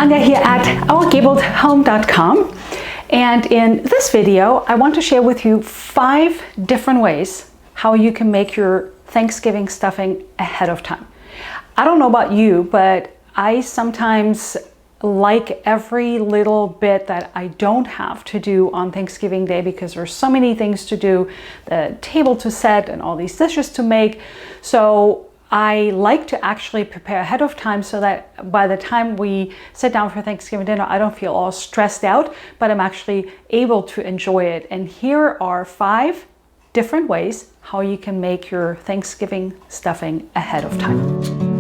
Anja here at ourgabledhome.com, and in this video I want to share with you 5 different ways how you can make your Thanksgiving stuffing ahead of time. I don't know about you, but I sometimes like every little bit that I don't have to do on Thanksgiving Day because there's so many things to do, the table to set and all these dishes to make. So I like to actually prepare ahead of time so that by the time we sit down for Thanksgiving dinner, I don't feel all stressed out, but I'm actually able to enjoy it. And here are 5 different ways how you can make your Thanksgiving stuffing ahead of time.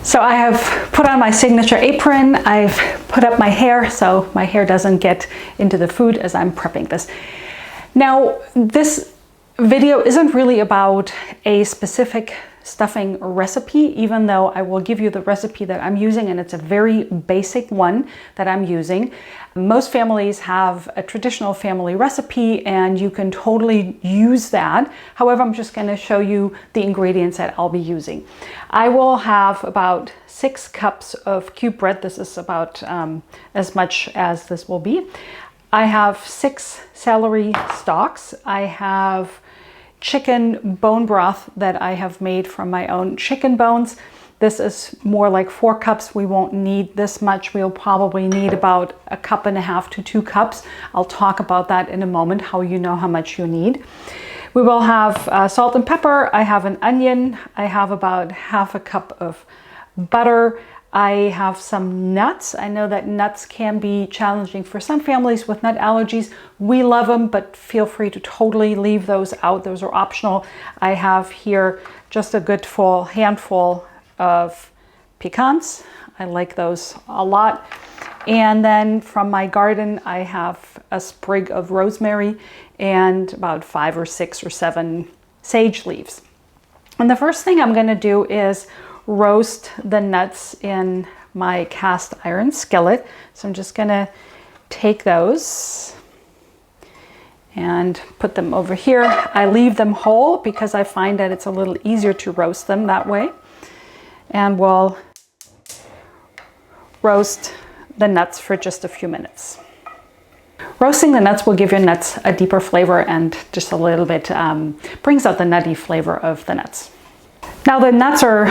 So I have put on my signature apron, I've put up my hair so my hair doesn't get into the food as I'm prepping this. Now, this video isn't really about a specific stuffing recipe, even though I will give you the recipe that I'm using, and it's a very basic one that I'm using. Most families have a traditional family recipe and you can totally use that. However, I'm just going to show you the ingredients that I'll be using. I will have about 6 cups of cube bread. This is about as much as this will be. I have 6 celery stalks. I have chicken bone broth that I have made from my own chicken bones. This is more like 4 cups. We won't need this much. We'll probably need about 1.5 cups to 2 cups. I'll talk about that in a moment, how you know how much you need. We will have salt and pepper. I have an onion. I have about 1/2 cup of butter. I have some nuts. I know that nuts can be challenging for some families with nut allergies. We love them, but feel free to totally leave those out. Those are optional. I have here just a good full handful of pecans. I like those a lot. And then from my garden, I have a sprig of rosemary and about 5 or 6 or 7 sage leaves. And the first thing I'm going to do is roast the nuts in my cast iron skillet. So I'm just going to take those and put them over here. I leave them whole because I find that it's a little easier to roast them that way. And we'll roast the nuts for just a few minutes. Roasting the nuts will give your nuts a deeper flavor and just a little bit brings out the nutty flavor of the nuts. Now the nuts are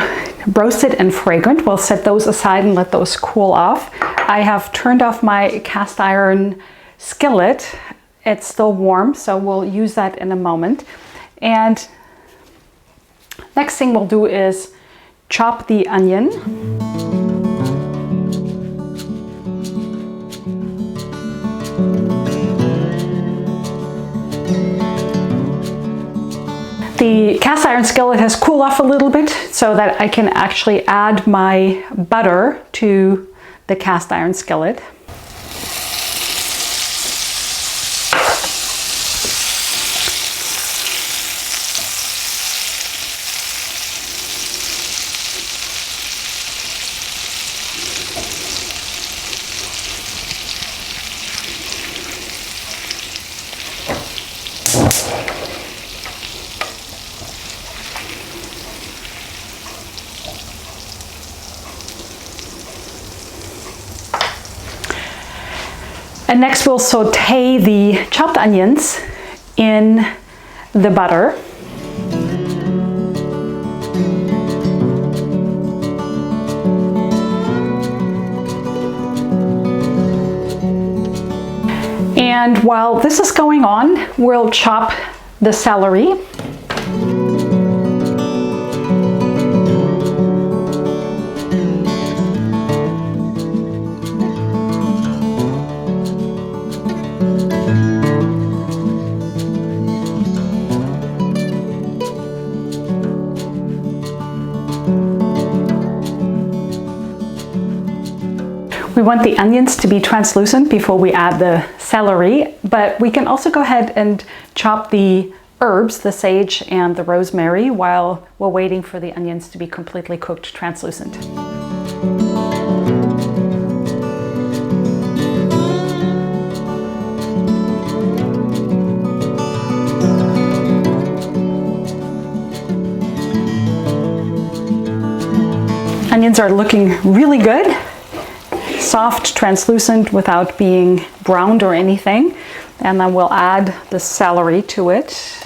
roasted and fragrant. We'll set those aside and let those cool off. I have turned off my cast iron skillet. It's still warm, so we'll use that in a moment. And next thing we'll do is chop the onion. The cast iron skillet has cooled off a little bit so that I can actually add my butter to the cast iron skillet. And next we'll saute the chopped onions in the butter. And while this is going on, we'll chop the celery. We want the onions to be translucent before we add the celery, but we can also go ahead and chop the herbs, the sage and the rosemary, while we're waiting for the onions to be completely cooked translucent. onions are looking really good. Soft, translucent without being browned or anything. And then we'll add the celery to it.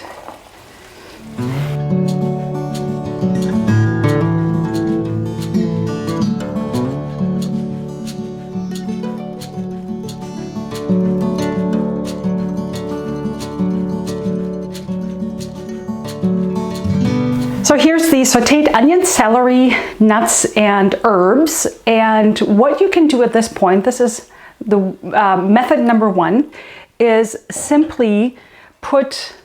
So here's the sauteed onion, celery, nuts, and herbs. And what you can do at this point, this is the method number one, is simply put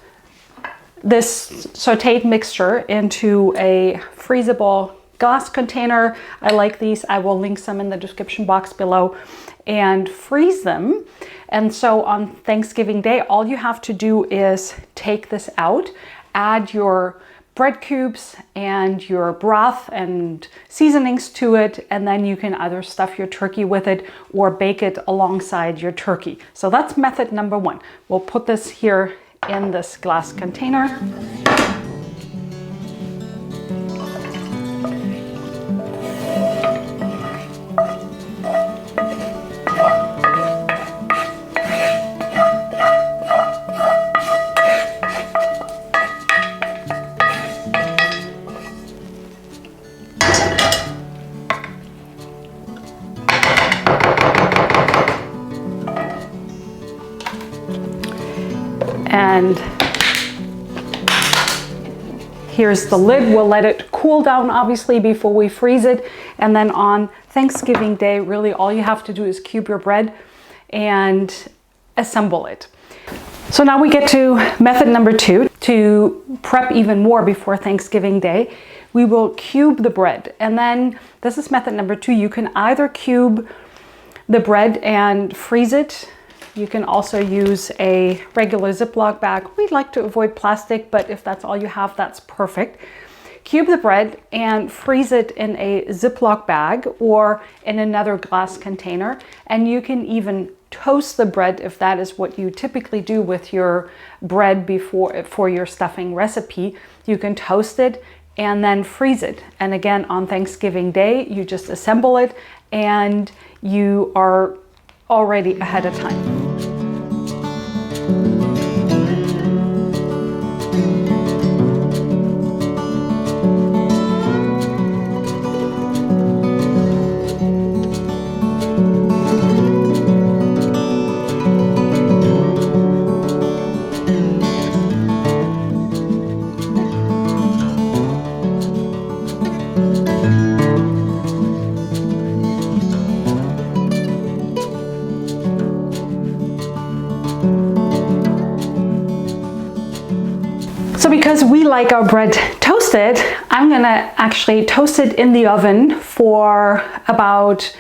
this sauteed mixture into a freezable glass container. I like these. I will link some in the description box below, and freeze them. And so on Thanksgiving Day, all you have to do is take this out, add your bread cubes and your broth and seasonings to it, and then you can either stuff your turkey with it or bake it alongside your turkey. So that's method number one. We'll put this here in this glass container. And here's the lid. We'll let it cool down, obviously, before we freeze it. And then on Thanksgiving Day, really all you have to do is cube your bread and assemble it. So now we get to method number two. To prep even more before Thanksgiving Day, we will cube the bread. And then this is method number two. You can either cube the bread and freeze it. You can also use a regular Ziploc bag. We like to avoid plastic, but if that's all you have, that's perfect. Cube the bread and freeze it in a Ziploc bag or in another glass container. And you can even toast the bread if that is what you typically do with your bread for your stuffing recipe. You can toast it and then freeze it. And again, on Thanksgiving Day, you just assemble it and you are already ahead of time. So because we like our bread toasted, I'm gonna actually toast it in the oven for about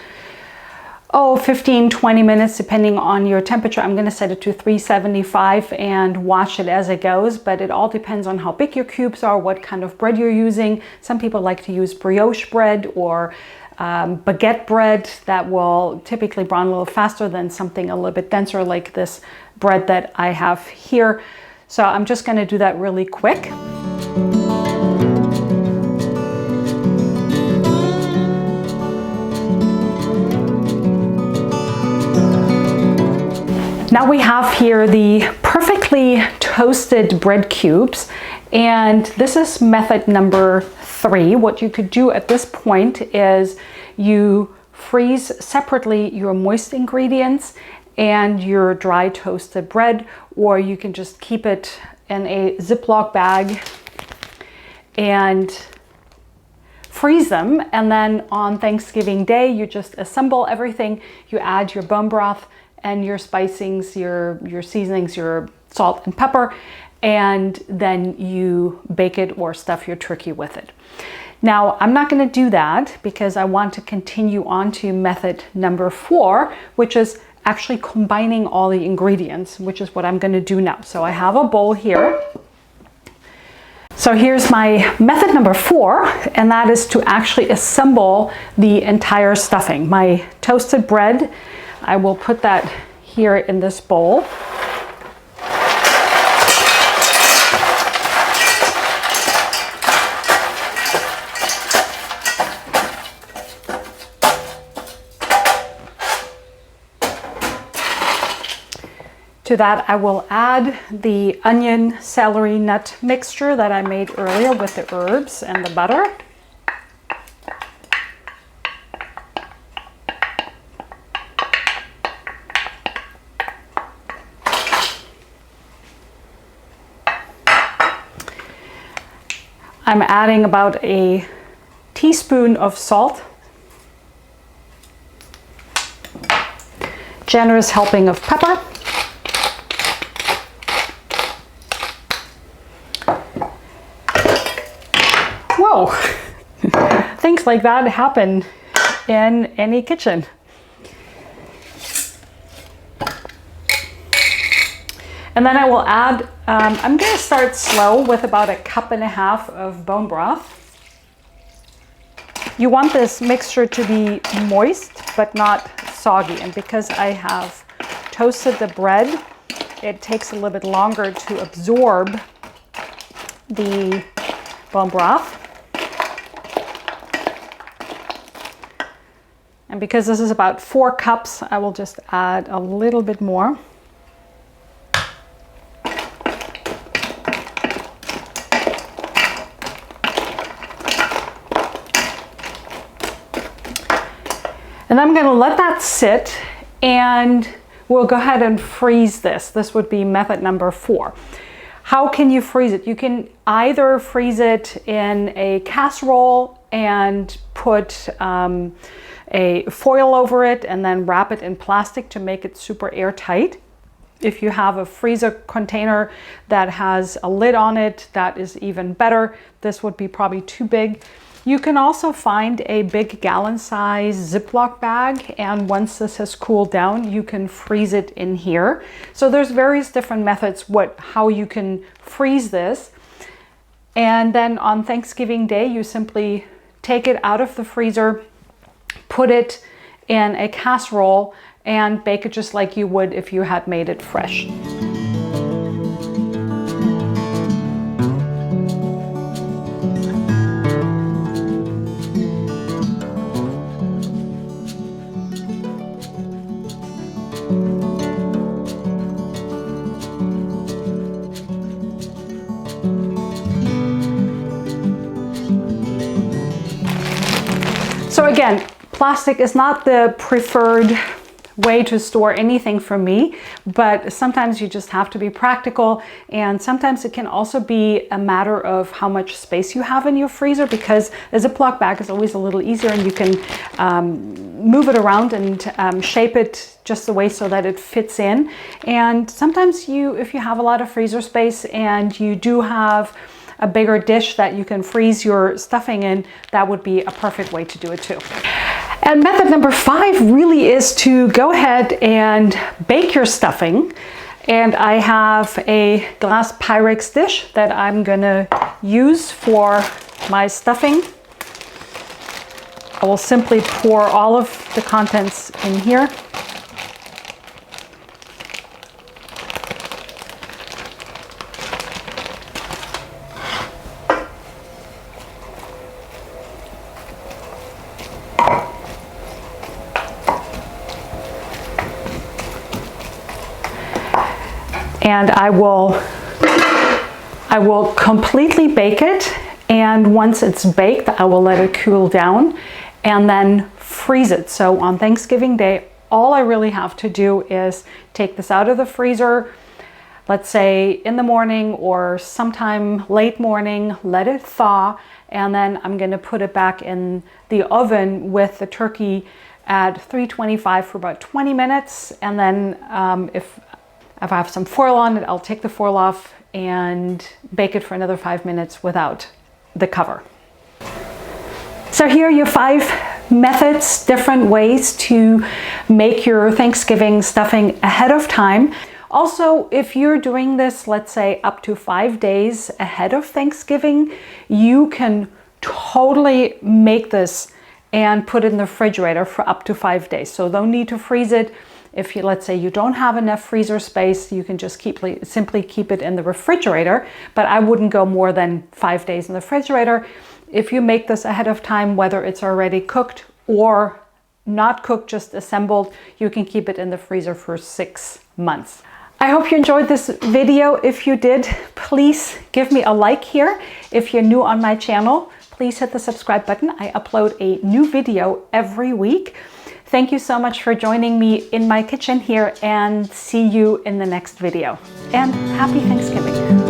15-20 minutes, depending on your temperature. I'm gonna set it to 375 and watch it as it goes, but it all depends on how big your cubes are, what kind of bread you're using. Some people like to use brioche bread or baguette bread. That will typically brown a little faster than something a little bit denser like this bread that I have here. So I'm just going to do that really quick. Now we have here the perfectly toasted bread cubes, and this is method number three. What you could do at this point is you freeze separately your moist ingredients and your dry toasted bread, or you can just keep it in a Ziploc bag and freeze them. And then on Thanksgiving Day, you just assemble everything. You add your bone broth and your spicings, your seasonings, your salt and pepper, and then you bake it or stuff your turkey with it. Now, I'm not going to do that because I want to continue on to method number four, which is actually combining all the ingredients, which is what I'm going to do now. So I have a bowl here. So here's my method number four, and that is to actually assemble the entire stuffing. My toasted bread, I will put that here in this bowl. To that, I will add the onion celery nut mixture that I made earlier with the herbs and the butter. I'm adding about a teaspoon of salt, generous helping of pepper, whoa, things like that happen in any kitchen. And then I will add, I'm going to start slow with about 1.5 cups of bone broth. You want this mixture to be moist but not soggy. And because I have toasted the bread, it takes a little bit longer to absorb the bone broth. And because this is about 4 cups, I will just add a little bit more. And I'm going to let that sit, and we'll go ahead and freeze this. This would be method number 4. How can you freeze it? You can either freeze it in a casserole and put a foil over it and then wrap it in plastic to make it super airtight. If you have a freezer container that has a lid on it, that is even better. This would be probably too big. You can also find a big gallon size Ziploc bag, and once this has cooled down, you can freeze it in here. So there's various different methods how you can freeze this. And then on Thanksgiving Day, you simply take it out of the freezer, put it in a casserole, and bake it just like you would if you had made it fresh. So again, plastic is not the preferred way to store anything for me, but sometimes you just have to be practical, and sometimes it can also be a matter of how much space you have in your freezer, because a Ziploc bag is always a little easier, and you can move it around and shape it just the way so that it fits in. And sometimes if you have a lot of freezer space and you do have a bigger dish that you can freeze your stuffing in, that would be a perfect way to do it too. And method number 5 really is to go ahead and bake your stuffing. And I have a glass Pyrex dish that I'm gonna use for my stuffing. I will simply pour all of the contents in here. And I will completely bake it, and once it's baked, I will let it cool down and then freeze it. So on Thanksgiving Day, all I really have to do is take this out of the freezer, let's say in the morning or sometime late morning, let it thaw, and then I'm going to put it back in the oven with the turkey at 325 for about 20 minutes. And then if I have some foil on it, I'll take the foil off and bake it for another 5 minutes without the cover. So here are your 5 methods, different ways to make your Thanksgiving stuffing ahead of time. Also, if you're doing this, let's say up to 5 days ahead of Thanksgiving, you can totally make this and put it in the refrigerator for up to 5 days. So don't need to freeze it. If you, let's say you don't have enough freezer space, you can just simply keep it in the refrigerator, but I wouldn't go more than 5 days in the refrigerator. If you make this ahead of time, whether it's already cooked or not cooked, just assembled, you can keep it in the freezer for 6 months. I hope you enjoyed this video. If you did, please give me a like here. If you're new on my channel, please hit the subscribe button. I upload a new video every week. Thank you so much for joining me in my kitchen here, and see you in the next video. And happy Thanksgiving.